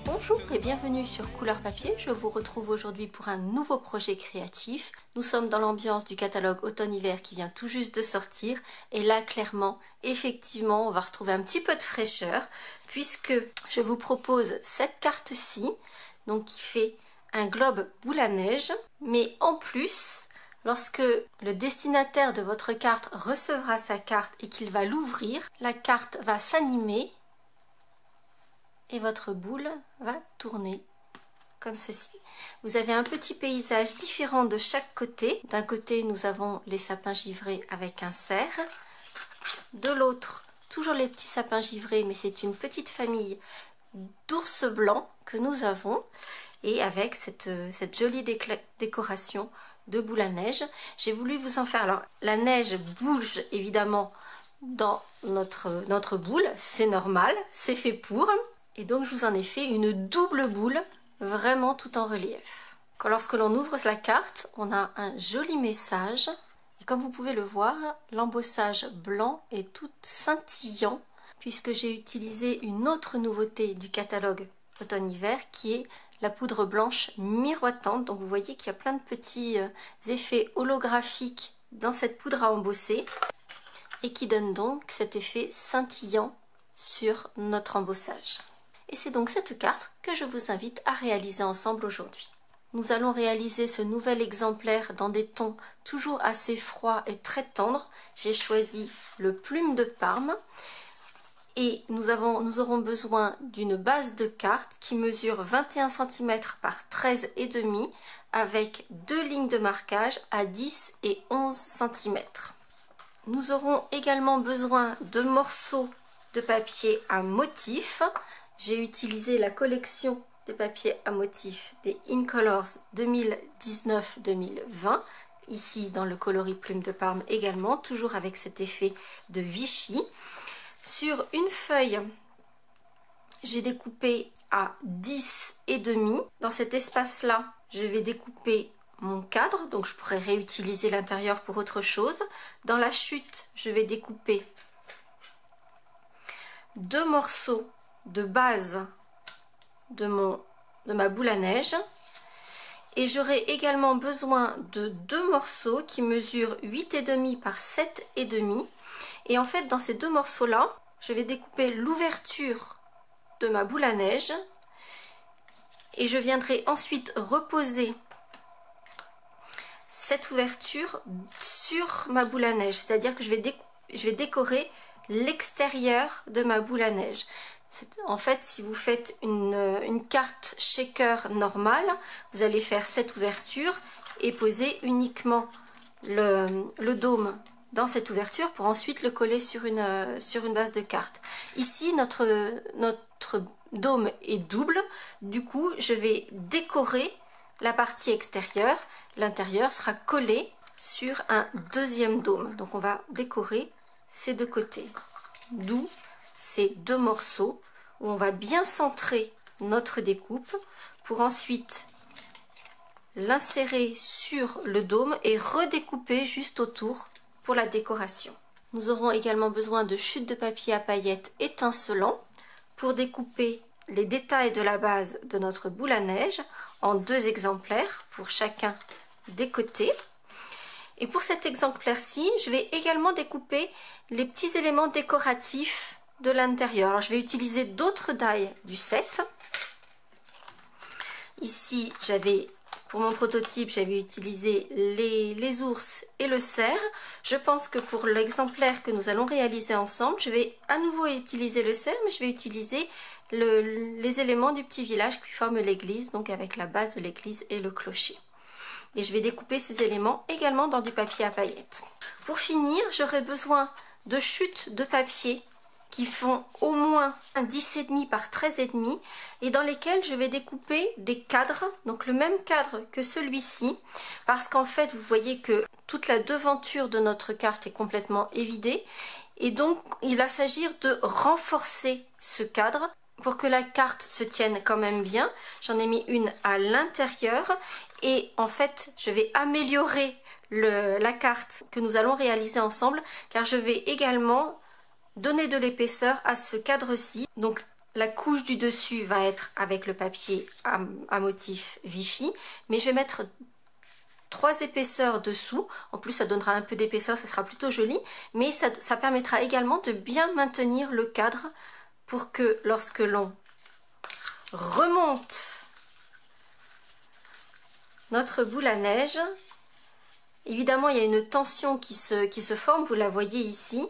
Bonjour et bienvenue sur Couleur Papier, je vous retrouve aujourd'hui pour un nouveau projet créatif. Nous sommes dans l'ambiance du catalogue automne-hiver qui vient tout juste de sortir et là clairement, effectivement, on va retrouver un petit peu de fraîcheur puisque je vous propose cette carte-ci, donc qui fait un globe boule à neige, mais en plus, lorsque le destinataire de votre carte recevra sa carte et qu'il va l'ouvrir, la carte va s'animer et votre boule va tourner comme ceci. Vous avez un petit paysage différent de chaque côté. D'un côté, nous avons les sapins givrés avec un cerf. De l'autre, toujours les petits sapins givrés, mais c'est une petite famille d'ours blancs que nous avons. Et avec cette jolie décoration de boule à neige. J'ai voulu vous en faire. Alors, la neige bouge évidemment dans notre boule. C'est normal, c'est fait pour. Et donc je vous en ai fait une double boule, vraiment tout en relief. Lorsque l'on ouvre la carte, on a un joli message. Et comme vous pouvez le voir, l'embossage blanc est tout scintillant, puisque j'ai utilisé une autre nouveauté du catalogue automne-hiver, qui est la poudre blanche miroitante. Donc vous voyez qu'il y a plein de petits effets holographiques dans cette poudre à embosser, et qui donne donc cet effet scintillant sur notre embossage. Et c'est donc cette carte que je vous invite à réaliser ensemble aujourd'hui. Nous allons réaliser ce nouvel exemplaire dans des tons toujours assez froids et très tendres. J'ai choisi le plume de Parme et nous aurons besoin d'une base de carte qui mesure 21 cm par 13,5 avec deux lignes de marquage à 10 et 11 cm. Nous aurons également besoin de morceaux de papier à motif. J'ai utilisé la collection des papiers à motifs des Incolors 2019-2020, ici dans le coloris plume de Parme également, toujours avec cet effet de Vichy. Sur une feuille, j'ai découpé à 10,5. Dans cet espace-là, je vais découper mon cadre, donc je pourrais réutiliser l'intérieur pour autre chose. Dans la chute, je vais découper deux morceaux de base de ma boule à neige, et j'aurai également besoin de deux morceaux qui mesurent 8,5 par 7,5, et en fait dans ces deux morceaux là je vais découper l'ouverture de ma boule à neige et je viendrai ensuite reposer cette ouverture sur ma boule à neige, c'est à dire que je vais décorer l'extérieur de ma boule à neige. En fait, si vous faites une carte shaker normale, vous allez faire cette ouverture et poser uniquement le dôme dans cette ouverture pour ensuite le coller sur une base de carte. Ici, notre dôme est double, du coup, je vais décorer la partie extérieure. L'intérieur sera collé sur un deuxième dôme. Donc, on va décorer ces deux côtés. D'où ces deux morceaux où on va bien centrer notre découpe pour ensuite l'insérer sur le dôme et redécouper juste autour pour la décoration. Nous aurons également besoin de chutes de papier à paillettes étincelants pour découper les détails de la base de notre boule à neige en deux exemplaires pour chacun des côtés. Et pour cet exemplaire-ci, je vais également découper les petits éléments décoratifs de l'intérieur. Alors je vais utiliser d'autres die du set. Ici, pour mon prototype, j'avais utilisé les ours et le cerf. Je pense que pour l'exemplaire que nous allons réaliser ensemble, je vais à nouveau utiliser le cerf, mais je vais utiliser les éléments du petit village qui forment l'église, donc avec la base de l'église et le clocher. Et je vais découper ces éléments également dans du papier à paillettes. Pour finir, j'aurai besoin de chutes de papier qui font au moins 10,5 par 13,5 et dans lesquels je vais découper des cadres, donc le même cadre que celui-ci, parce qu'en fait vous voyez que toute la devanture de notre carte est complètement évidée et donc il va s'agir de renforcer ce cadre pour que la carte se tienne quand même bien. J'en ai mis une à l'intérieur et en fait je vais améliorer la carte que nous allons réaliser ensemble, car je vais également donner de l'épaisseur à ce cadre-ci. Donc la couche du dessus va être avec le papier à motif Vichy, mais je vais mettre 3 épaisseurs dessous. En plus ça donnera un peu d'épaisseur, ce sera plutôt joli, mais ça permettra également de bien maintenir le cadre pour que lorsque l'on remonte notre boule à neige, évidemment il y a une tension qui se forme, vous la voyez ici,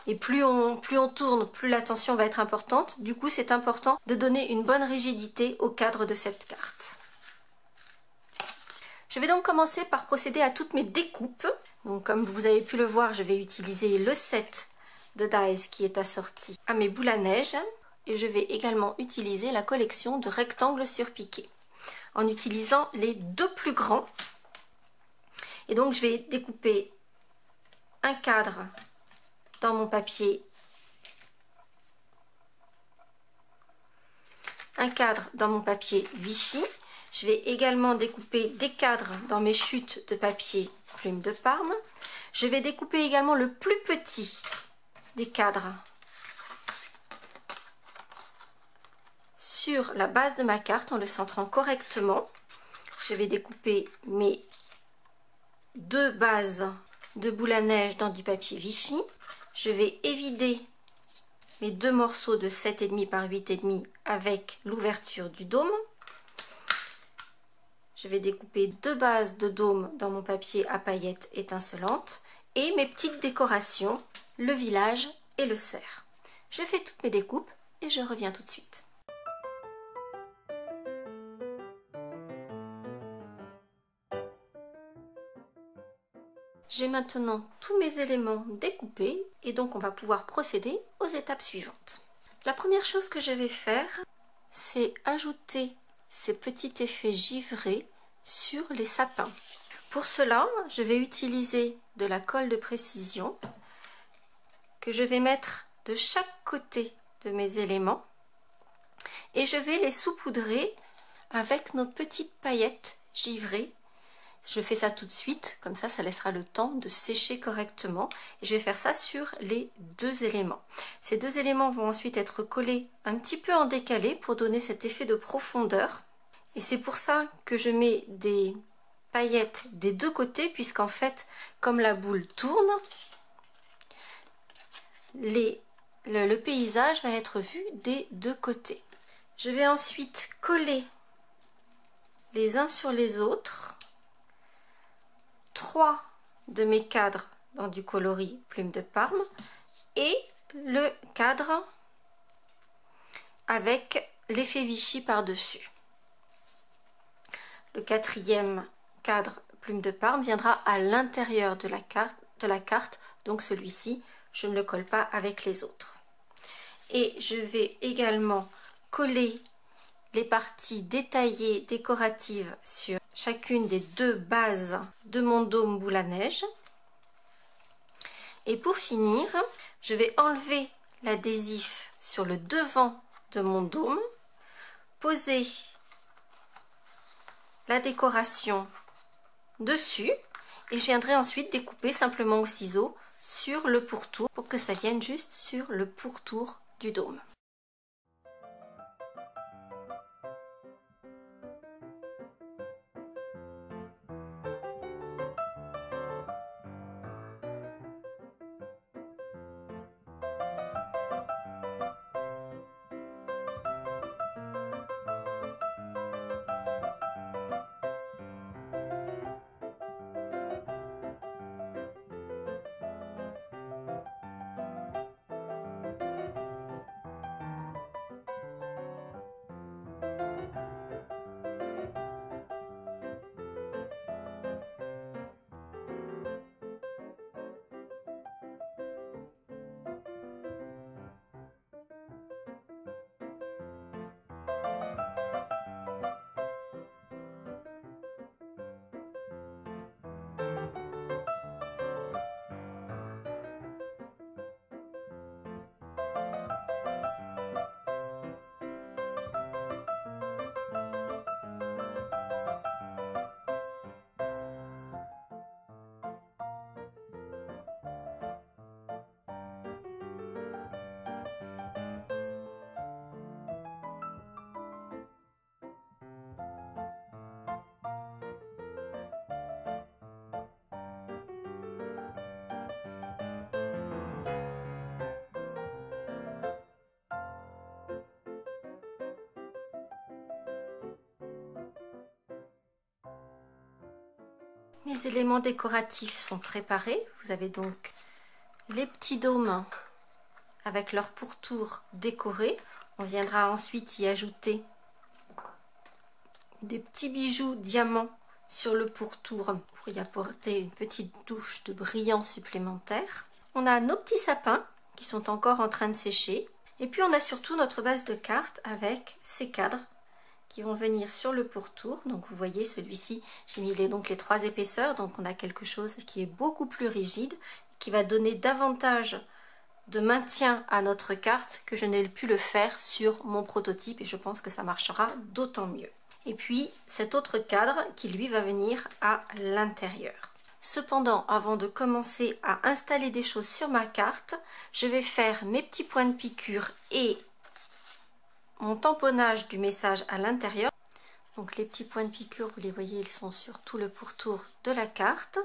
et plus on tourne, plus la tension va être importante. Du coup c'est important de donner une bonne rigidité au cadre de cette carte. Je vais donc commencer par procéder à toutes mes découpes. Donc comme vous avez pu le voir, je vais utiliser le set de dies qui est assorti à mes boules à neige, et je vais également utiliser la collection de rectangles surpiqués en utilisant les 2 plus grands. Et donc je vais découper un cadre dans mon papier, Vichy. Je vais également découper des cadres dans mes chutes de papier plume de Parme. Je vais découper également le plus petit des cadres sur la base de ma carte en le centrant correctement. Je vais découper mes 2 bases de boule à neige dans du papier Vichy. Je vais évider mes 2 morceaux de 7,5 par 8,5 avec l'ouverture du dôme. Je vais découper 2 bases de dôme dans mon papier à paillettes étincelantes et mes petites décorations, le village et le cerf. Je fais toutes mes découpes et je reviens tout de suite. J'ai maintenant tous mes éléments découpés et donc on va pouvoir procéder aux étapes suivantes. La première chose que je vais faire, c'est ajouter ces petits effets givrés sur les sapins. Pour cela, je vais utiliser de la colle de précision que je vais mettre de chaque côté de mes éléments et je vais les saupoudrer avec nos petites paillettes givrées. Je fais ça tout de suite, comme ça laissera le temps de sécher correctement. Et je vais faire ça sur les 2 éléments. Ces 2 éléments vont ensuite être collés un petit peu en décalé pour donner cet effet de profondeur. Et c'est pour ça que je mets des paillettes des 2 côtés, puisqu'en fait, comme la boule tourne, le paysage va être vu des 2 côtés. Je vais ensuite coller les uns sur les autres 3 de mes cadres dans du coloris plume de Parme et le cadre avec l'effet Vichy par-dessus. Le 4e cadre plume de Parme viendra à l'intérieur de la carte, donc celui-ci, je ne le colle pas avec les autres. Et je vais également coller les parties détaillées décoratives sur chacune des 2 bases de mon dôme boule à neige. Et pour finir, je vais enlever l'adhésif sur le devant de mon dôme, poser la décoration dessus et je viendrai ensuite découper simplement au ciseau sur le pourtour pour que ça vienne juste sur le pourtour du dôme. Mes éléments décoratifs sont préparés. Vous avez donc les petits dômes avec leur pourtour décoré. On viendra ensuite y ajouter des petits bijoux diamants sur le pourtour pour y apporter une petite touche de brillant supplémentaire. On a nos petits sapins qui sont encore en train de sécher. Et puis on a surtout notre base de cartes avec ces cadres qui vont venir sur le pourtour. Donc vous voyez, celui-ci, j'ai mis donc les 3 épaisseurs, donc on a quelque chose qui est beaucoup plus rigide, qui va donner davantage de maintien à notre carte que je n'ai pu le faire sur mon prototype, et je pense que ça marchera d'autant mieux. Et puis cet autre cadre qui lui va venir à l'intérieur. Cependant, avant de commencer à installer des choses sur ma carte, je vais faire mes petits points de piqûre et mon tamponnage du message à l'intérieur. Donc les petits points de piqûre, vous les voyez, ils sont sur tout le pourtour de la carte,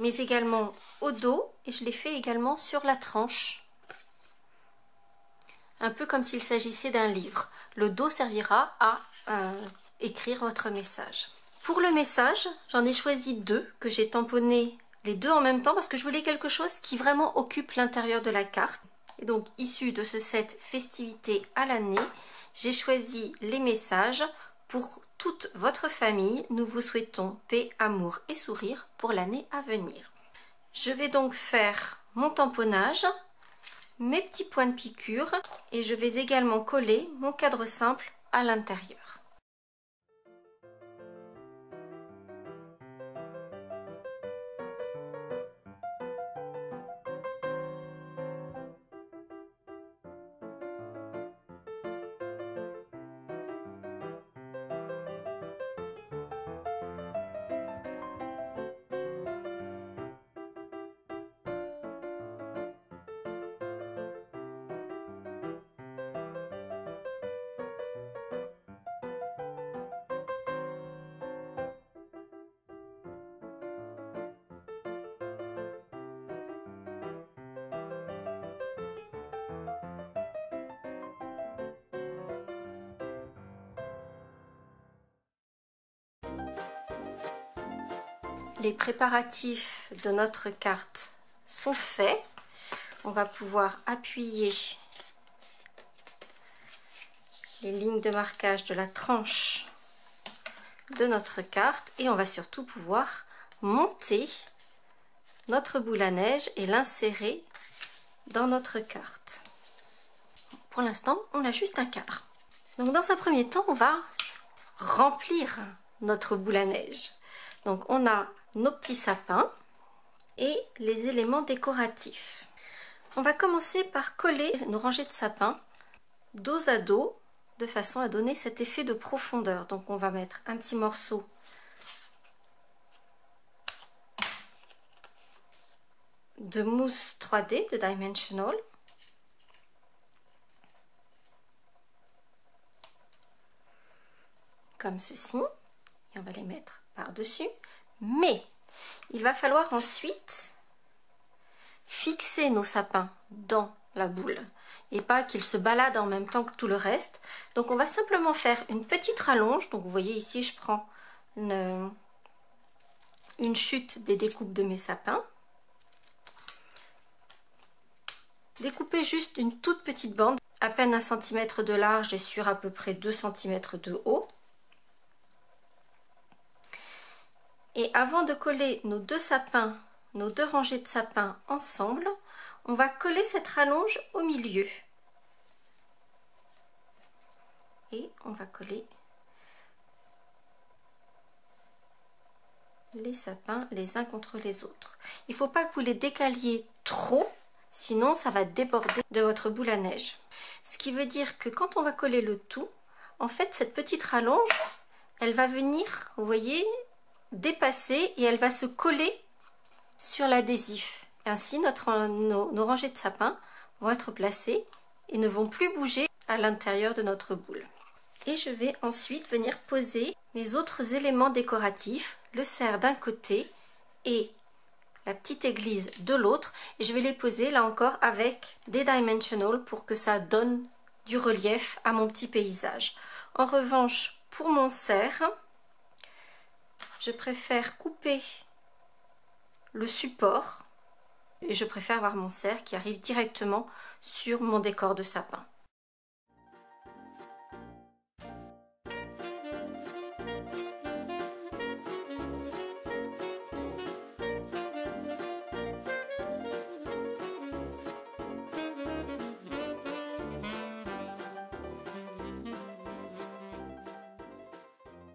mais également au dos, et je les fais également sur la tranche. Un peu comme s'il s'agissait d'un livre. Le dos servira à écrire votre message. Pour le message, j'en ai choisi 2 que j'ai tamponné les 2 en même temps parce que je voulais quelque chose qui vraiment occupe l'intérieur de la carte. Et donc, issu de ce set Festivités à l'année, j'ai choisi les messages pour toute votre famille. Nous vous souhaitons paix, amour et sourire pour l'année à venir. Je vais donc faire mon tamponnage, mes petits points de piqûre et je vais également coller mon cadre simple à l'intérieur. Les préparatifs de notre carte sont faits. On va pouvoir appuyer les lignes de marquage de la tranche de notre carte et on va surtout pouvoir monter notre boule à neige et l'insérer dans notre carte. Pour l'instant, on a juste un cadre. Donc dans un premier temps, on va remplir notre boule à neige. Donc on a nos petits sapins et les éléments décoratifs. On va commencer par coller nos rangées de sapins dos à dos de façon à donner cet effet de profondeur. Donc on va mettre un petit morceau de mousse 3D de Dimensional. Comme ceci. Et on va les mettre par-dessus. Mais il va falloir ensuite fixer nos sapins dans la boule et pas qu'ils se baladent en même temps que tout le reste. Donc on va simplement faire une petite rallonge. Donc vous voyez ici, je prends une chute des découpes de mes sapins. Découper juste une toute petite bande, à peine 1 cm de large et sur à peu près 2 cm de haut. Et avant de coller nos 2 sapins, nos 2 rangées de sapins ensemble, on va coller cette rallonge au milieu. Et on va coller les sapins les uns contre les autres. Il ne faut pas que vous les décaliez trop, sinon ça va déborder de votre boule à neige. Ce qui veut dire que quand on va coller le tout, en fait cette petite rallonge, elle va venir, vous voyez, dépasser et elle va se coller sur l'adhésif. Ainsi, nos rangées de sapins vont être placées et ne vont plus bouger à l'intérieur de notre boule. Et je vais ensuite venir poser mes autres éléments décoratifs, le cerf d'un côté et la petite église de l'autre. Et je vais les poser là encore avec des Dimensional pour que ça donne du relief à mon petit paysage. En revanche, pour mon cerf, je préfère couper le support. Et je préfère avoir mon cerf qui arrive directement sur mon décor de sapin.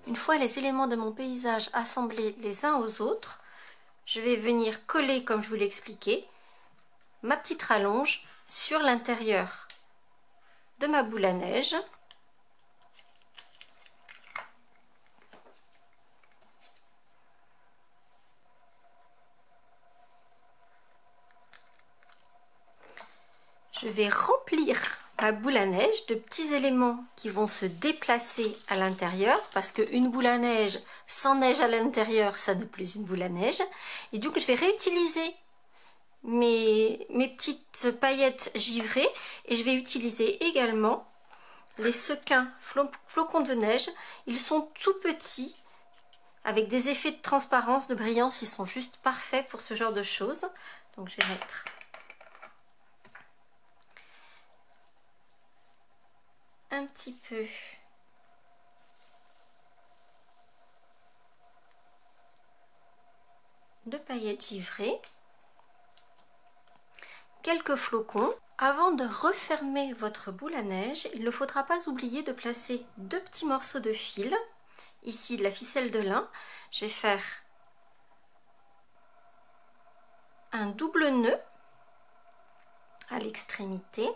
Une fois les éléments de mon paysage assemblés les uns aux autres, je vais venir coller, comme je vous l'ai expliqué, ma petite rallonge sur l'intérieur de ma boule à neige. Je vais remplir ma boule à neige de petits éléments qui vont se déplacer à l'intérieur, parce qu'une boule à neige sans neige à l'intérieur, ça n'est plus une boule à neige. Et donc je vais réutiliser mes petites paillettes givrées, et je vais utiliser également les sequins flocons de neige. Ils sont tout petits, avec des effets de transparence, de brillance, ils sont juste parfaits pour ce genre de choses. Donc je vais mettre un petit peu de paillettes givrées, quelques flocons. Avant de refermer votre boule à neige, il ne faudra pas oublier de placer 2 petits morceaux de fil, ici de la ficelle de lin. Je vais faire un double nœud à l'extrémité.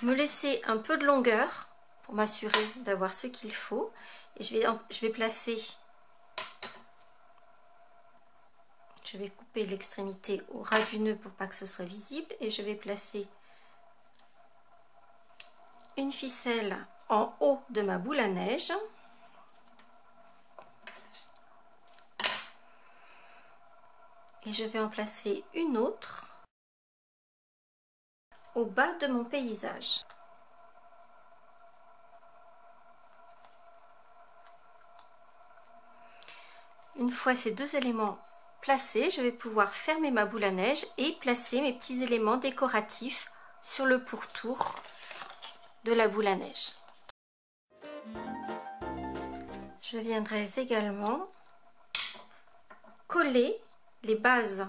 Me laisser un peu de longueur pour m'assurer d'avoir ce qu'il faut, et je vais placer, je vais couper l'extrémité au ras du nœud pour pas que ce soit visible, et je vais placer une ficelle en haut de ma boule à neige. Et je vais en placer une autre au bas de mon paysage. Une fois ces 2 éléments placés, je vais pouvoir fermer ma boule à neige et placer mes petits éléments décoratifs sur le pourtour de la boule à neige. Je viendrai également coller les bases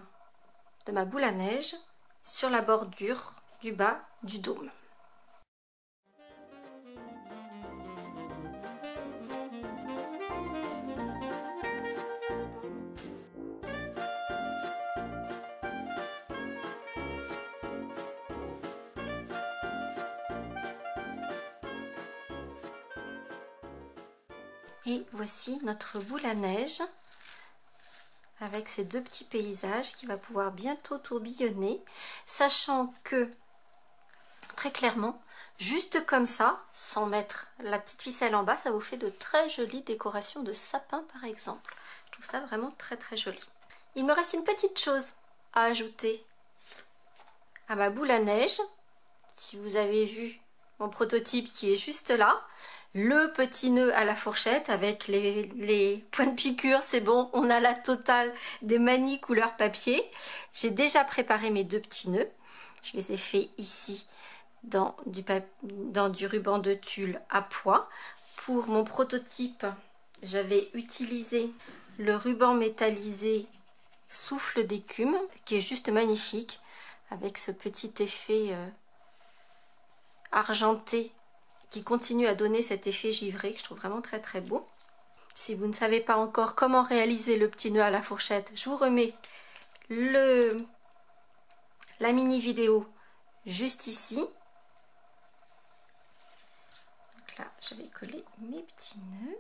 de ma boule à neige sur la bordure du bas du dôme. Et voici notre boule à neige avec ces 2 petits paysages qui va pouvoir bientôt tourbillonner, sachant que très clairement, juste comme ça, sans mettre la petite ficelle en bas, ça vous fait de très jolies décorations de sapin par exemple. Je trouve ça vraiment très très joli. Il me reste une petite chose à ajouter à ma boule à neige. Si vous avez vu mon prototype qui est juste là, le petit nœud à la fourchette avec les points de piqûre, c'est bon, on a la totale des manies couleur papier. J'ai déjà préparé mes 2 petits nœuds. Je les ai fait ici dans du ruban de tulle à pois. Pour mon prototype, j'avais utilisé le ruban métallisé souffle d'écume, qui est juste magnifique, avec ce petit effet argenté qui continue à donner cet effet givré que je trouve vraiment très très beau. Si vous ne savez pas encore comment réaliser le petit nœud à la fourchette, je vous remets la mini vidéo juste ici. Donc là, je vais coller mes petits nœuds.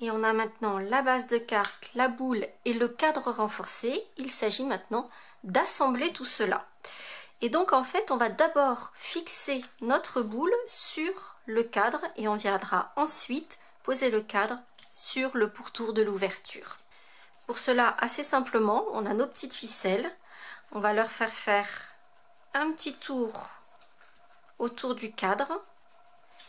Et on a maintenant la base de carte, la boule et le cadre renforcé. Il s'agit maintenant d'assembler tout cela. Et donc en fait, on va d'abord fixer notre boule sur le cadre et on viendra ensuite poser le cadre sur le pourtour de l'ouverture. Pour cela, assez simplement, on a nos petites ficelles. On va leur faire un petit tour autour du cadre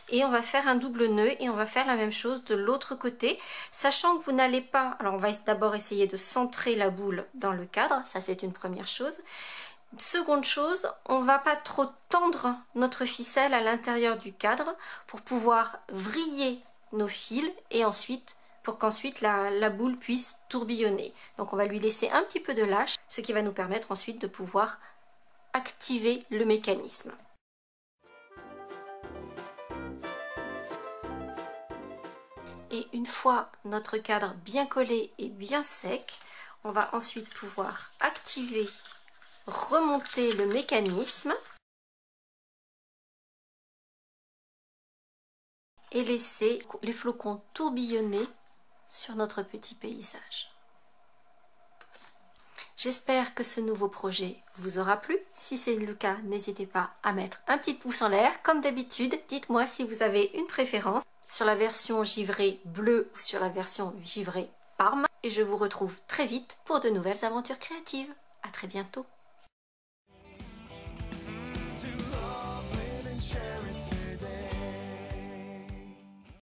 et on va faire un double nœud et on va faire la même chose de l'autre côté, sachant que vous n'allez pas, alors on va d'abord essayer de centrer la boule dans le cadre, ça c'est une première chose. Seconde chose, on ne va pas trop tendre notre ficelle à l'intérieur du cadre pour pouvoir vriller nos fils et ensuite pour qu'ensuite la boule puisse tourbillonner. Donc on va lui laisser un petit peu de lâche, ce qui va nous permettre ensuite de pouvoir activer le mécanisme. Et une fois notre cadre bien collé et bien sec, on va ensuite pouvoir activer, remonter le mécanisme et laisser les flocons tourbillonner sur notre petit paysage. J'espère que ce nouveau projet vous aura plu. Si c'est le cas, n'hésitez pas à mettre un petit pouce en l'air. Comme d'habitude, dites-moi si vous avez une préférence sur la version givrée bleue ou sur la version givrée Parme. Et je vous retrouve très vite pour de nouvelles aventures créatives. À très bientôt.